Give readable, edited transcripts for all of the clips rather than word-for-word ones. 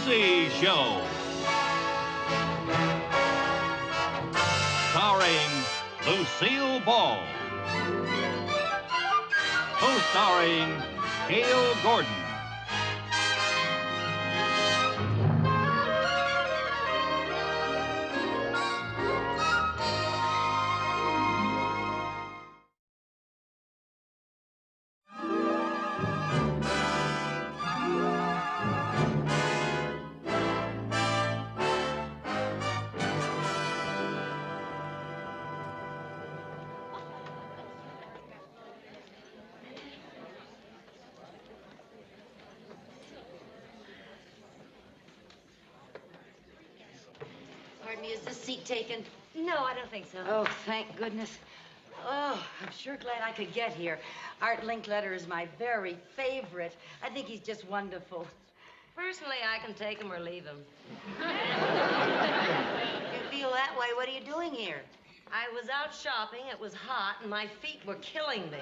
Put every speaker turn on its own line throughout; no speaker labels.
Lucy Show. Starring Lucille Ball. Co-starring Gail Gordon.
Pardon me, is this seat taken?
No, I don't think so.
Oh, thank goodness. Oh, I'm sure glad I could get here. Art Linkletter is my very favorite. I think he's just wonderful.
Personally, I can take him or leave him.
If you feel that way, what are you doing here?
I was out shopping, it was hot, and my feet were killing me.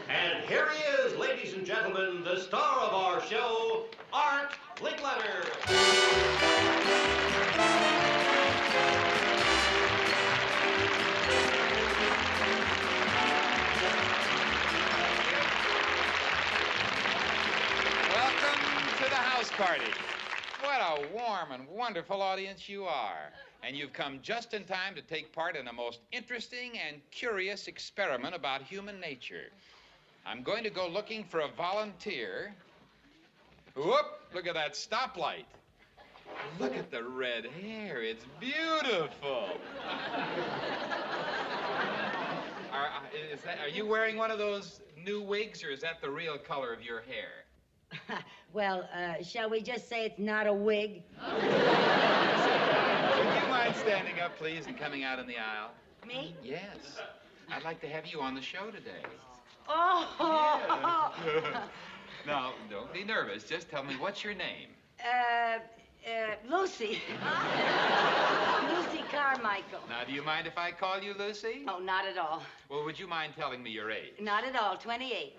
And here he is, ladies and gentlemen, the star of our show, Art Linkletter.
Welcome to the house party. What a warm and wonderful audience you are. And you've come just in time to take part in a most interesting and curious experiment about human nature. I'm going to go looking for a volunteer. Whoop, look at that stoplight. Look at the red hair. It's beautiful. Are you wearing one of those new wigs, or is that the real color of your hair?
Well, shall we just say it's not a wig?
Would you mind standing up, please, and coming out in the aisle?
Me?
Yes. I'd like to have you on the show today.
Oh!
Yeah. Now, don't be nervous. Just tell me, what's your name?
Lucy. Lucy Carmichael.
Now, do you mind if I call you Lucy?
Oh, not at all.
Well, would you mind telling me your age?
Not at all, 28.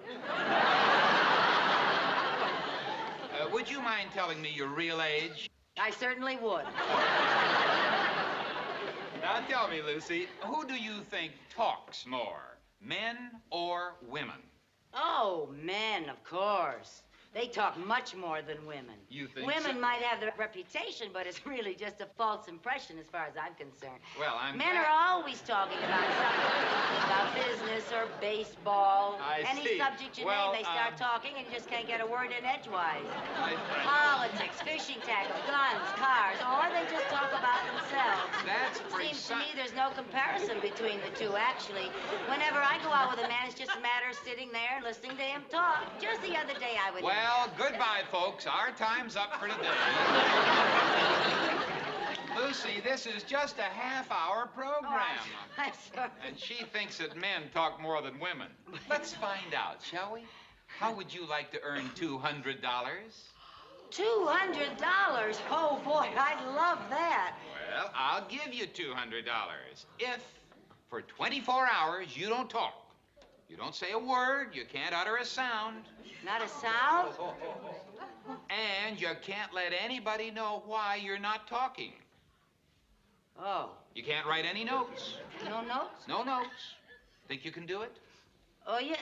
Would you mind telling me your real age?
I certainly would.
Now, tell me, Lucy, who do you think talks more, men or women?
Oh, men, of course. They talk much more than women.
You think
Women
so?
might have the reputation, but it's really just a false impression as far as I'm concerned.
Well, I'm
Men
glad-
are always talking about something, about business or baseball.
I
Any
see.
subject you
Well,
name, they start talking and you just can't get a word in edgewise.
I-
Politics, fishing tackle, guns, cars, or they just talk about themselves.
That's
Seems to me
precise.
there's no comparison between the two, actually. Whenever I go out with a man, it's just a matter of sitting there and listening to him talk. Just the other day I was...
Well, goodbye, folks. Our time's up for today. Lucy, this is just a half-hour program.
I'm sorry.
And she thinks that men talk more than women. Let's find out, shall we? How would you like to earn $200?
$200? Oh, boy, I'd love that.
Well, I'll give you $200 if, for 24 hours, you don't talk. You don't say a word, you can't utter a sound,
Not a sound?
and you can't let anybody know why you're not talking.
Oh,
You can't write any notes.
no notes?
No notes. Think you can do it?
Oh, yeah,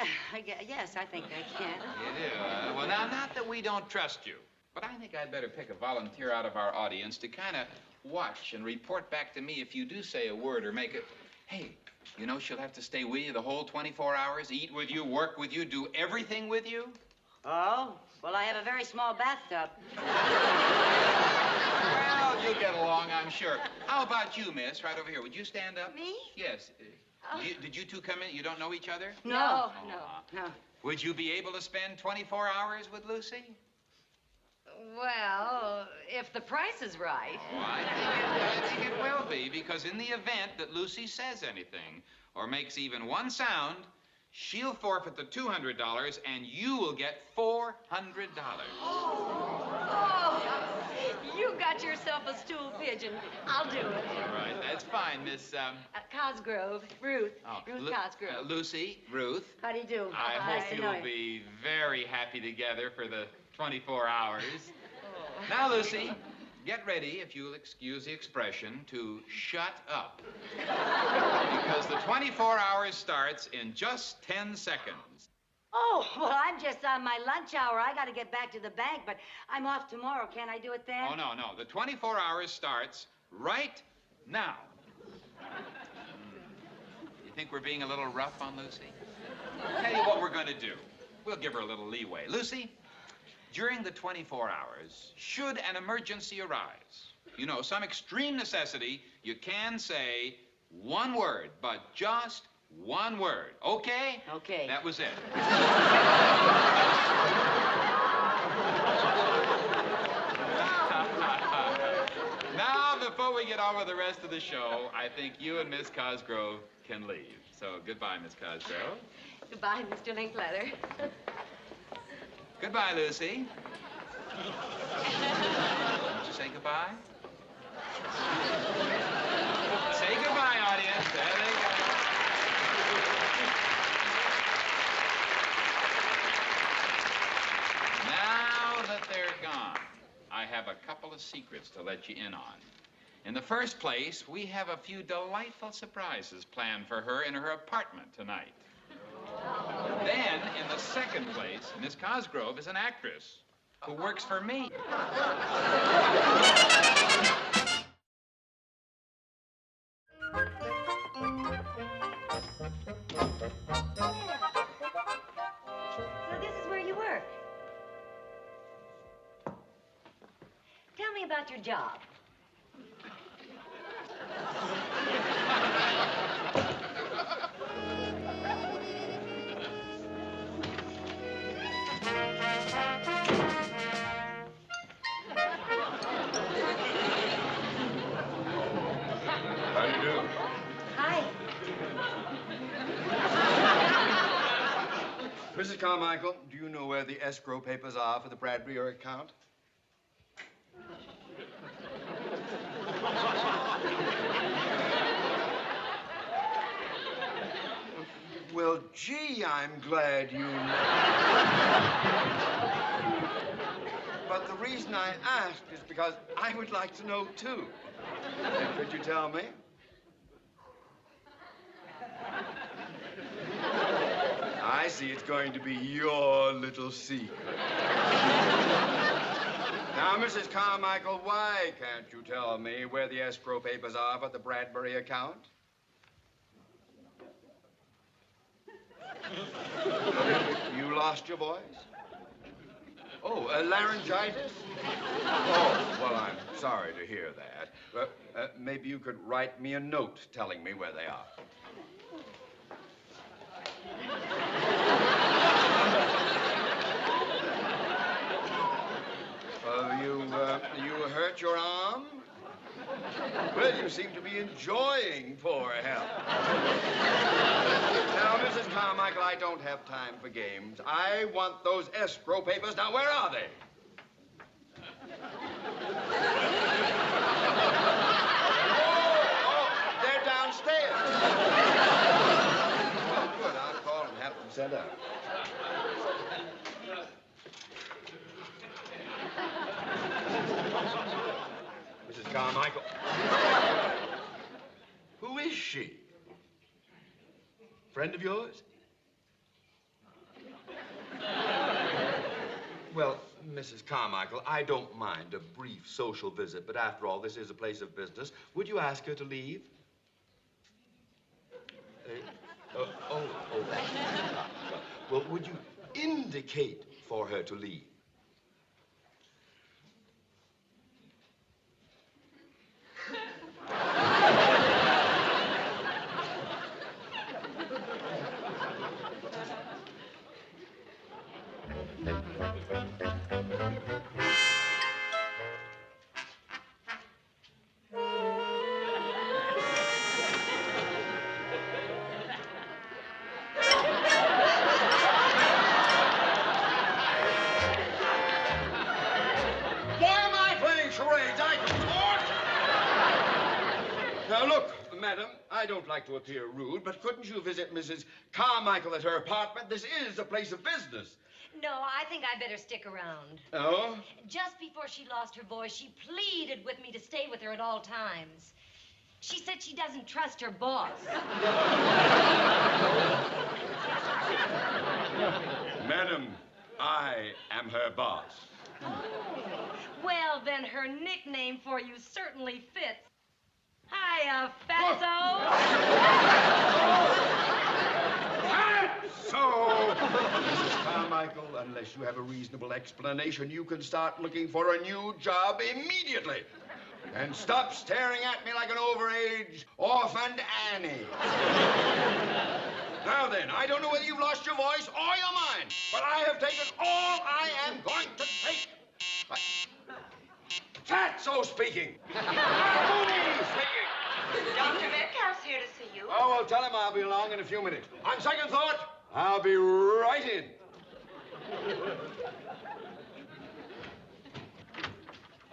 yes, I think I can.
You do. Well, now, not that we don't trust you, but I think I'd better pick a volunteer out of our audience to kind of watch and report back to me if you do say a word or make it. Hey, you know she'll have to stay with you the whole 24 hours, eat with you, work with you, do everything with you?
Oh, well, I have a very small bathtub.
Well, you'll get along, I'm sure. How about you, miss, right over here? Would you stand up?
Me?
Yes. Did you two come in? You don't know each other?
No.
No.
Would you be able to spend 24 hours with Lucy?
Well, if the price is right.
Oh, I think it will be, because in the event that Lucy says anything or makes even one sound, she'll forfeit the $200 and you will get $400.
Oh, you got yourself a stool pigeon. I'll do it.
All right, that's fine, Miss,
Cosgrove, Ruth. Ruth
Lu-
Cosgrove.
Lucy, Ruth.
How do you do?
I hope
know
you'll
you.
be very happy together for the 24 hours. Now, Lucy, get ready, if you'll excuse the expression, to shut up. Because the 24 hours starts in just 10 seconds.
Oh, well, I'm just on my lunch hour. I got to get back to the bank, but I'm off tomorrow. Can't I do it then?
Oh, no. The 24 hours starts right now. You think we're being a little rough on Lucy? Tell you what we're going to do. We'll give her a little leeway. Lucy, during the 24 hours, should an emergency arise, you know, some extreme necessity, you can say one word, but just one word. Okay?
Okay.
That was it. Now, before we get on with the rest of the show, I think you and Miss Cosgrove can leave. So, goodbye, Miss Cosgrove.
Goodbye, Mr. Linkletter.
Goodbye, Lucy. Won't you say goodbye? Say goodbye, audience. There they go. Now that they're gone, I have a couple of secrets to let you in on. In the first place, we have a few delightful surprises planned for her in her apartment tonight. Then, in the second place, Miss Cosgrove is an actress who works for me.
So this is where you work. Tell me about your job.
How do you do?
Hi.
Mrs. Carmichael, do you know where the escrow papers are for the Bradbury account? Well, gee, I'm glad you know. But the reason I asked is because I would like to know, too. Could you tell me? I see it's going to be your little secret. Now, Mrs. Carmichael, why can't you tell me where the escrow papers are for the Bradbury account? You lost your voice? Oh, laryngitis? Oh, well, I'm sorry to hear that. Maybe you could write me a note telling me where they are. You hurt your arm? Well, you seem to be enjoying poor health. Now, Mrs. Carmichael, I don't have time for games. I want those escrow papers. Now, where are they? Oh, they're downstairs. Well, good. I'll call and have them sent out. Mrs. Carmichael. Who is she? Friend of yours? Well, Mrs. Carmichael, I don't mind a brief social visit, but after all, this is a place of business. Would you ask her to leave? That's well, would you indicate for her to leave? Madam, I don't like to appear rude, but couldn't you visit Mrs. Carmichael at her apartment? This is a place of business.
No, I think I better stick around.
Oh?
Just before she lost her voice, she pleaded with me to stay with her at all times. She said she doesn't trust her boss.
Madam, I am her boss.
Well, then her nickname for you certainly fits. Hiya, fatso.
So, Mrs. Carmichael, unless you have a reasonable explanation, you can start looking for a new job immediately. And stop staring at me like an overaged orphaned Annie. Now then, I don't know whether you've lost your voice or your mind, but I have taken all I am going to take. Fatso speaking. Mooney speaking.
Dr. Metcalf's here to see you.
Oh, well, tell him I'll be along in a few minutes. On second thought, I'll be right in.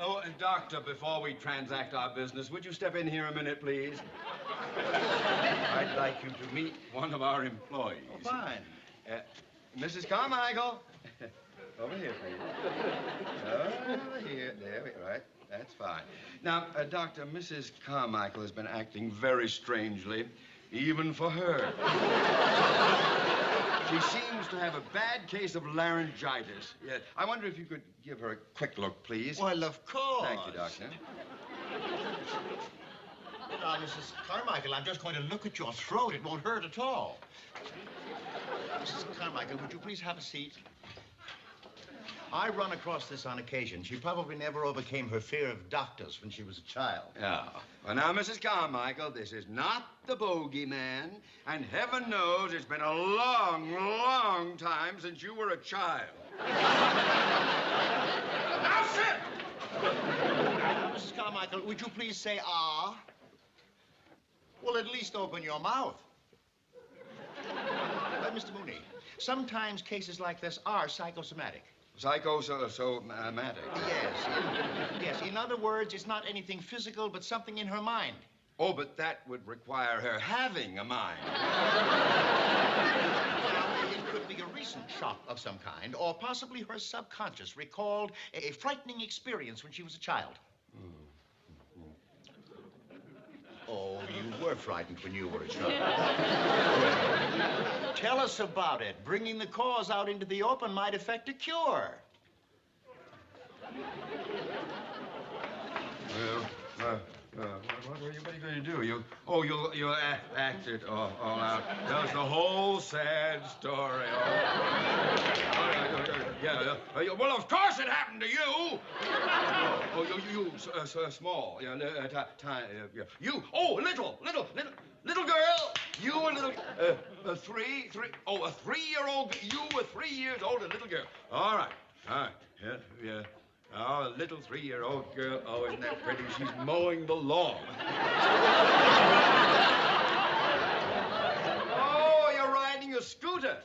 Oh, and Doctor, before we transact our business, would you step in here a minute, please? I'd like you to meet one of our employees.
Oh, fine.
Mrs. Carmichael. Over here, please. Over here. There we right. That's fine. Now, Doctor, Mrs. Carmichael has been acting very strangely, even for her. She seems to have a bad case of laryngitis. Yeah. I wonder if you could give her a quick look, please.
Well, of course.
Thank you, Doctor.
Now, Mrs. Carmichael, I'm just going to look at your throat. It won't hurt at all. Mrs. Carmichael, would you please have a seat? I run across this on occasion. She probably never overcame her fear of doctors when she was a child.
Yeah. Well, now, Mrs. Carmichael, this is not the bogeyman, and heaven knows it's been a long, long time since you were a child. Now sit!
Mrs. Carmichael, would you please say ah? Well, at least open your mouth. Mr. Mooney, sometimes cases like this are psychosomatic.
Psychosomatic.
Yes. Yes. In other words, it's not anything physical, but something in her mind.
Oh, but that would require her having a mind.
Now, it could be a recent shock of some kind, or possibly her subconscious recalled a frightening experience when she was a child. Oh, you were frightened when you were a child. Tell us about it. Bringing the cause out into the open might effect a cure.
Well, what are you going to do? You'll act it all out. Tell us the whole sad story. Well, of course it happened to you. Small. Tiny. Little girl. You a little, a 3-year-old. You were 3 years old, a little girl. All right. Yeah. Oh, a little 3-year-old girl. Oh, isn't that pretty? She's mowing the lawn. Oh, you're riding a scooter.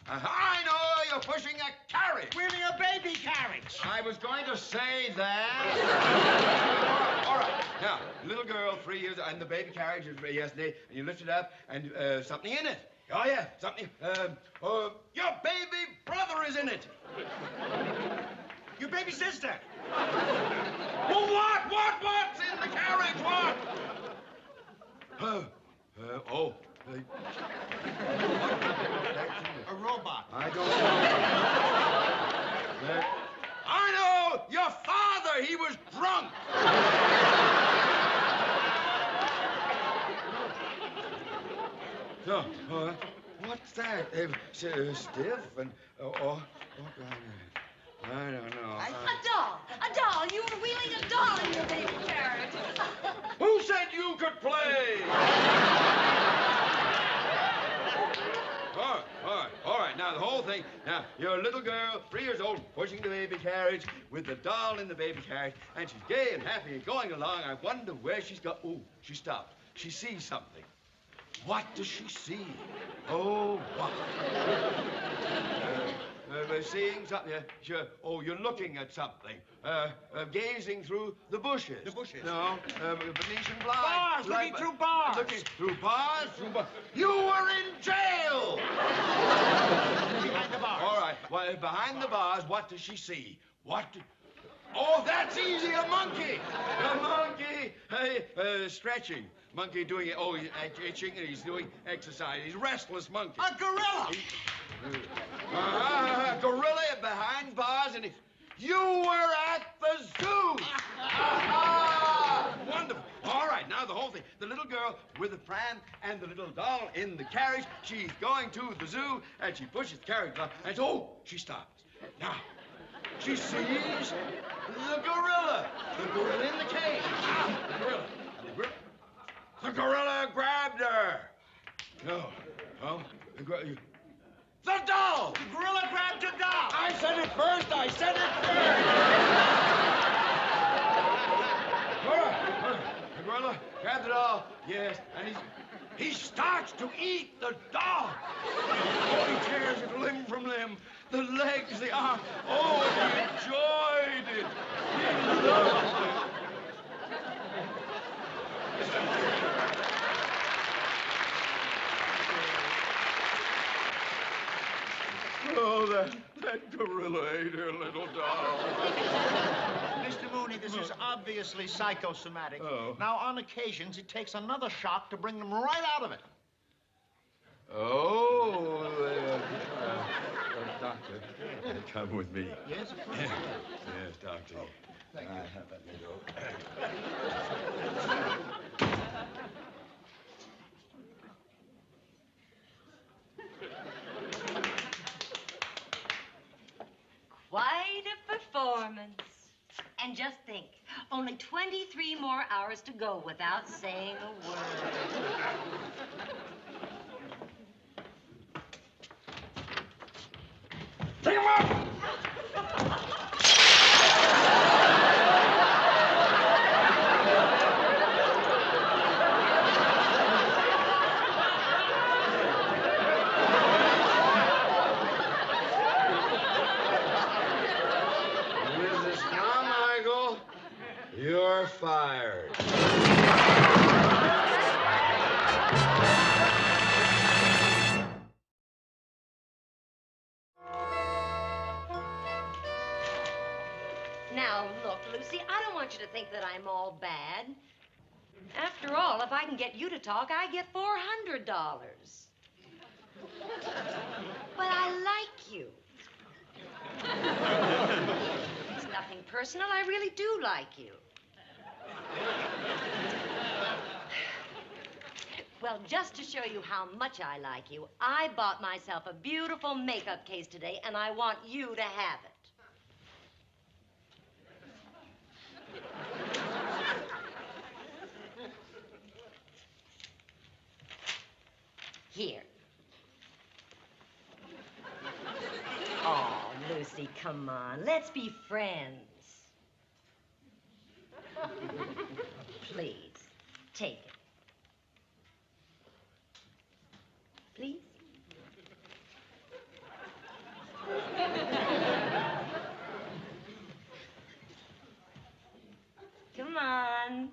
I know, you're pushing a carriage.
Wheeling a baby carriage.
I was going to say that. All right. Now, little girl, 3 years, and the baby carriage is yesterday, and you lift it up, and something in it. Oh, yeah, something. Your baby brother is in it.
Your baby sister.
Well, what's in the carriage? What?
A robot.
I don't know. I know! Your father, he was drunk! No, what's that? Stiff and... I don't know.
A doll. You were wheeling a doll in your baby carriage.
Who said you could play? All right. Now, the whole thing. Now, you're a little girl, 3 years old, pushing the baby carriage with the doll in the baby carriage, and she's gay and happy and going along. I wonder where she's got... Oh, she stopped. She sees something. What does she see? Oh, what? Seeing something. Sure. Oh, you're looking at something. Gazing through the bushes.
The bushes?
No. Venetian blinds.
Bars, looking through bars.
Looking through bars, You were in jail!
Behind the bars.
All right. Well, behind the bars, what does she see? Oh, that's easy, a monkey! A monkey! Hey, stretching. Monkey doing it. Oh, he's itching and he's doing exercise. He's a restless monkey.
A gorilla!
Gorilla behind bars and you were at the zoo! Wonderful. All right, now the whole thing. The little girl with the pram and the little doll in the carriage. She's going to the zoo and she pushes the carriage up and she stops. Now, she sees the gorilla. The gorilla in the cage. The gorilla grabbed her. No. The doll!
The gorilla grabbed your doll!
I said it first! The gorilla grabbed the doll, yes, and he starts to eat the doll. Oh, he tears it limb from limb, the legs, the arm. Oh, he enjoyed it. He loved it. Oh, that gorilla ate her little doll.
Mr. Mooney, this is obviously psychosomatic.
Oh.
Now, on occasions, it takes another shock to bring them right out of it.
Oh, doctor, come with me.
Yes, of course.
Yes, doctor.
Thank you.
Let me go.
Quite a performance. And just think, only 23 more hours to go without saying a word.
Take him up! Mrs. Carmichael, you're fired.
Now, look, Lucy, I don't want you to think that I'm all bad. After all, if I can get you to talk, I get $400. But I like you. It's nothing personal. I really do like you. Well, just to show you how much I like you, I bought myself a beautiful makeup case today, and I want you to have it. Here. Oh, Lucy, come on. Let's be friends. Please, take it. Please? Come on.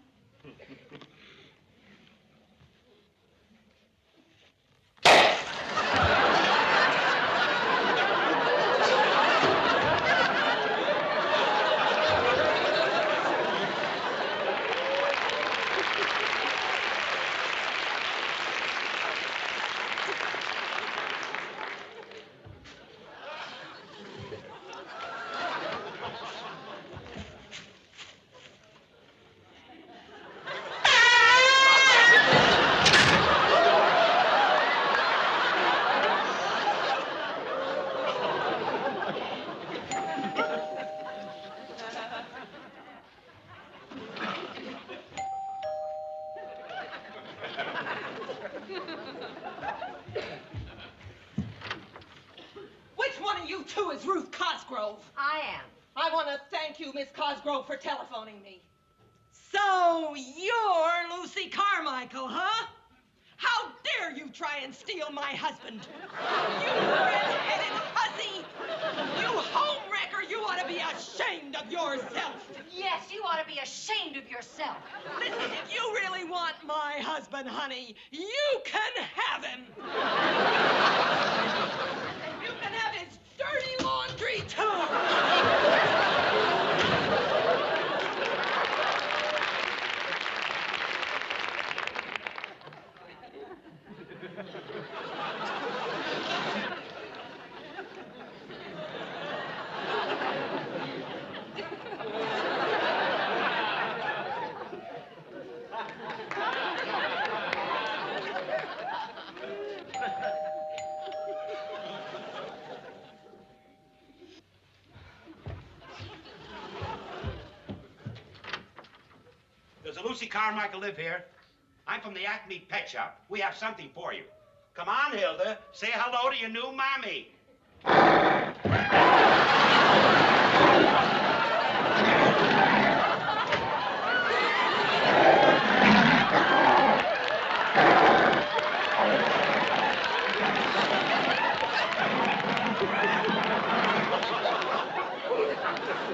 You two is Ruth Cosgrove.
I am.
I want to thank you, Miss Cosgrove, for telephoning me. So you're Lucy Carmichael, huh? How dare you try and steal my husband? You red-headed hussy! You homewrecker, you ought to be ashamed of yourself!
Yes, you ought to be ashamed of yourself.
Listen, if you really want my husband, honey, you can have him! You can have his dirty laundry, too!
Does a Lucy Carmichael live here? I'm from the Acme Pet Shop. We have something for you. Come on, Hilda. Say hello to your new mommy.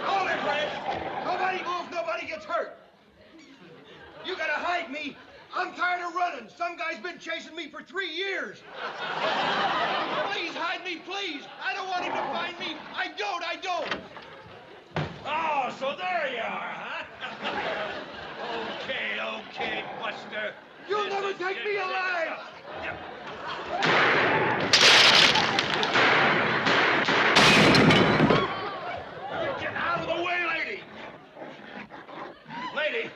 Hold it, Red! Nobody move, nobody gets hurt. You gotta hide me. I'm tired of running. Some guy's been chasing me for 3 years. Please hide me, please. I don't want him to find me. I don't.
Oh, so there you are, huh? Okay, Buster.
You'll never take me alive.
Get out of the way, lady. Lady,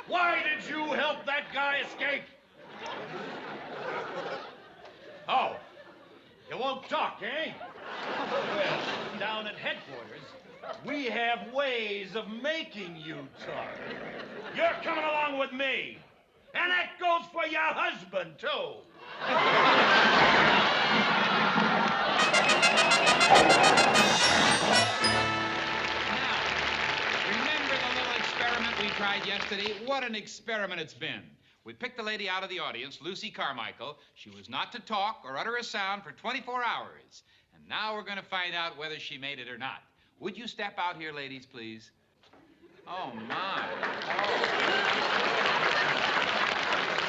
why did you help that guy escape? Oh, you won't talk, eh? Well, down at headquarters, we have ways of making you talk. You're coming along with me. And that goes for your husband, too.
Remember the little experiment we tried yesterday? What an experiment it's been. We picked a lady out of the audience, Lucy Carmichael. She was not to talk or utter a sound for 24 hours. And now we're going to find out whether she made it or not. Would you step out here, ladies, please? Oh, my.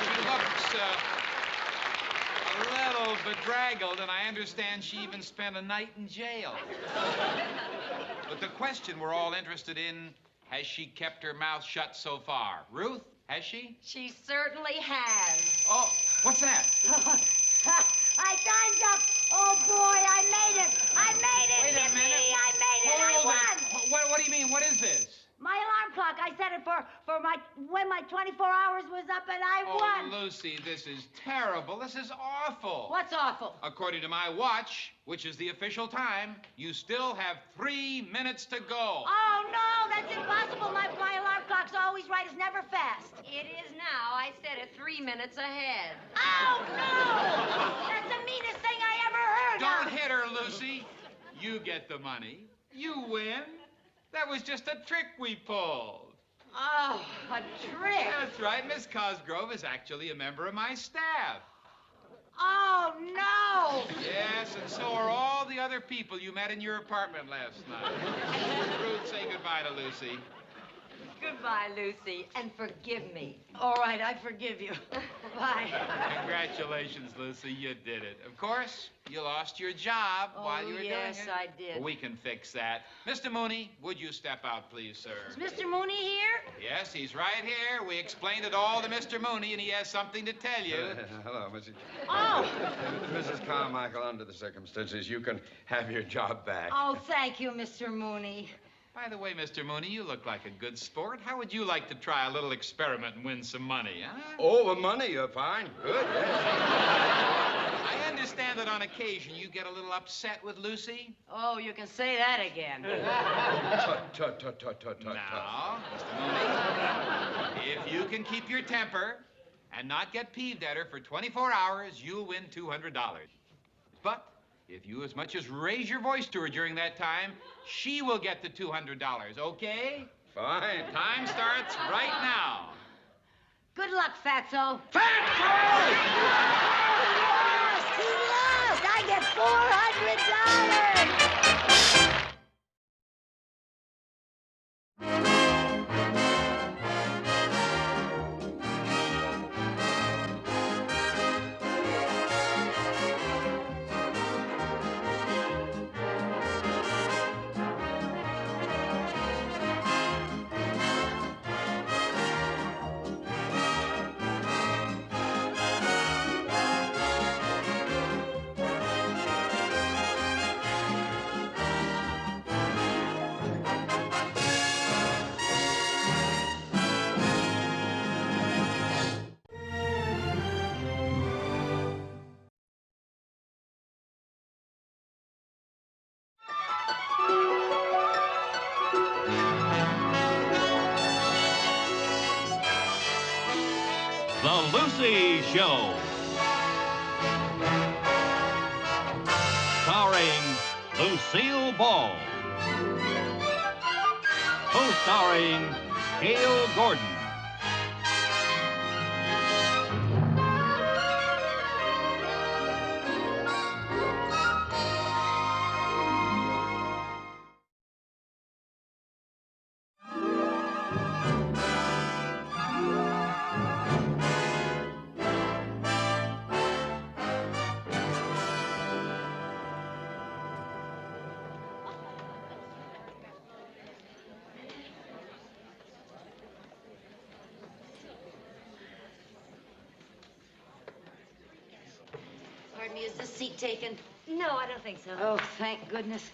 She looks a little bedraggled, and I understand she even spent a night in jail. But the question we're all interested in, has she kept her mouth shut so far? Ruth, has she?
She certainly has.
Oh, what's that?
I timed up. Oh, boy, I made it. I made it.
Wait a minute.
Yippee, I made it. I
Hold
won.
it. What do you mean? What is this?
My alarm clock. I set it for when my 24 hours was up, and I won.
Oh, Lucy, this is terrible. This is awful.
What's awful?
According to my watch, which is the official time, you still have 3 minutes to go.
Oh, no, that's impossible. My alarm clock's always right. It's never fast.
It is now. I set it 3 minutes ahead.
Oh, no! That's the meanest thing I ever heard
Don't
of.
hit her, Lucy. You get the money. You win. That was just a trick we pulled.
Oh, a trick.
That's right. Miss Cosgrove is actually a member of my staff.
Oh, no.
Yes, and so are all the other people you met in your apartment last night. Ruth, say goodbye to Lucy.
Goodbye, Lucy, and forgive me.
All right, I forgive you. Bye.
Congratulations, Lucy. You did it. Of course, you lost your job while you were doing it.
Yes, I did.
Well, we can fix that. Mr. Mooney, would you step out, please, sir?
Is Mr. Mooney here?
Yes, he's right here. We explained it all to Mr. Mooney, and he has something to tell you.
Hello, Mrs.
Oh.
Mrs. Carmichael, under the circumstances, you can have your job back.
Oh, thank you, Mr. Mooney.
By the way, Mr. Mooney, you look like a good sport. How would you like to try a little experiment and win some money, huh?
Oh, the money, fine. Good, yes.
I understand that on occasion you get a little upset with Lucy.
Oh, you can say that again.
Tut, tut, tut, tut, tut, tut.
Now, Mr. Mooney, if you can keep your temper and not get peeved at her for 24 hours, you'll win $200. But if you as much as raise your voice to her during that time, she will get the $200, okay?
Fine.
Time starts right now.
Good luck, Fatso.
Fatso!
He lost! I get $400!
The Lucy Show. Starring Lucille Ball. Co-starring Gail Gordon.
Pardon me, is this seat taken?
No, I don't think so.
Oh, thank goodness.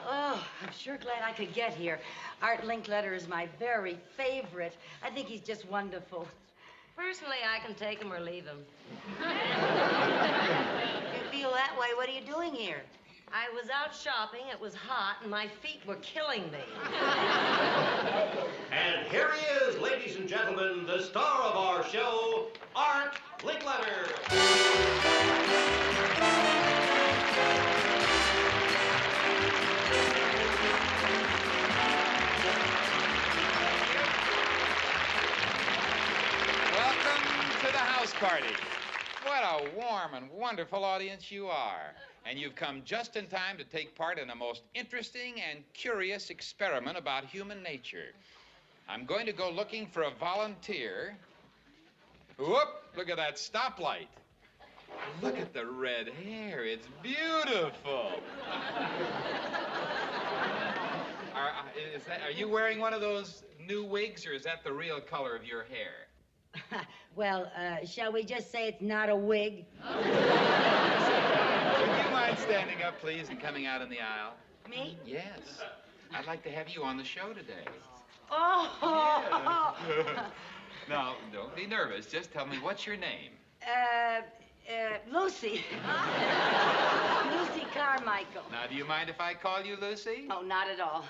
Oh, I'm sure glad I could get here. Art Linkletter is my very favorite. I think he's just wonderful.
Personally, I can take him or leave him.
If you feel that way, what are you doing here?
I was out shopping, it was hot, and my feet were killing me.
And here he is, ladies and gentlemen, the star of our show, Art Linkletter.
Welcome to the house party. What a warm and wonderful audience you are. And you've come just in time to take part in a most interesting and curious experiment about human nature. I'm going to go looking for a volunteer. Whoop, look at that stoplight. Look at the red hair. It's beautiful. Are you wearing one of those new wigs, or is that the real color of your hair?
Well, shall we just say it's not a wig?
Would you mind standing up, please, and coming out in the aisle?
Me?
Yes. I'd like to have you on the show today.
Oh!
Now, don't be nervous. Just tell me, what's your name?
Lucy. Lucy Carmichael.
Now, do you mind if I call you Lucy?
Oh, not at all.